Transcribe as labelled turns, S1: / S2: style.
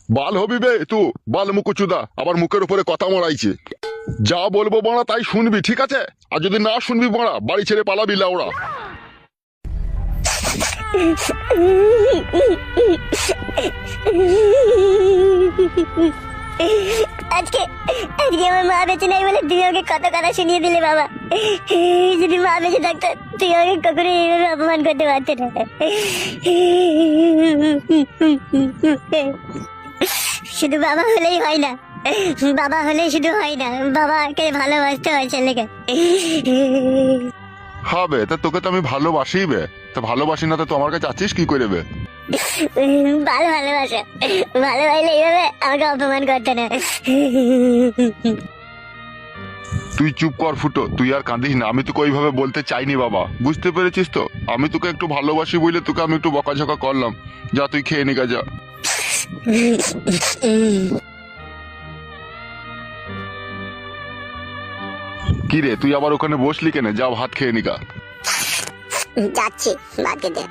S1: বাল হবি বে তু, বাল মুকুচুদা, আবার মুখের উপরে কথা মরাইছে। যা বলবো বড়া তাই শুনবি, ঠিক আছে? আর যদি না শুনবি বড়া, বাড়ি ছেড়ে পালাবি লাউড়া।
S2: আজকে আজকে আমার মা বেঁচে নাই বলে তুই আমাকে কত কথা শুনিয়ে দিলে বাবা। যদি মা বেঁচে থাকতো তুই আমাকে কখনো এইভাবে অপমান করতে পারতে না। শুধু বাবা হলেই হয় না, বাবা হলেই শুধু হয় না, বাবাকে ভালোবাসতে হয় ছেলেকে।
S1: হবে তা তোকে তো আমি ভালোবাসি বে, তা ভালোবাসি না তো আমার কাছে আছিস কি করে বে?
S2: ভালো ভালোবাসা, ভালোবাসলে এইভাবে আমাকে অপমান করতে না।
S1: তুই চুপ কর ফুটো, তুই আর কাঁদিস না। আমি তোকে ওইভাবে বলতে চাইনি বাবা, বুঝতে পেরেছিস তো? আমি তোকে একটু ভালোবাসি বলে তোকে আমি একটু বকাঝকা করলাম। যা তুই খেয়ে নিগা যা। কি রে তুই আবার ওখানে বসলি কেন? যা ভাত খেয়ে নিগা।
S2: যাচ্ছি, ভাত খেতে।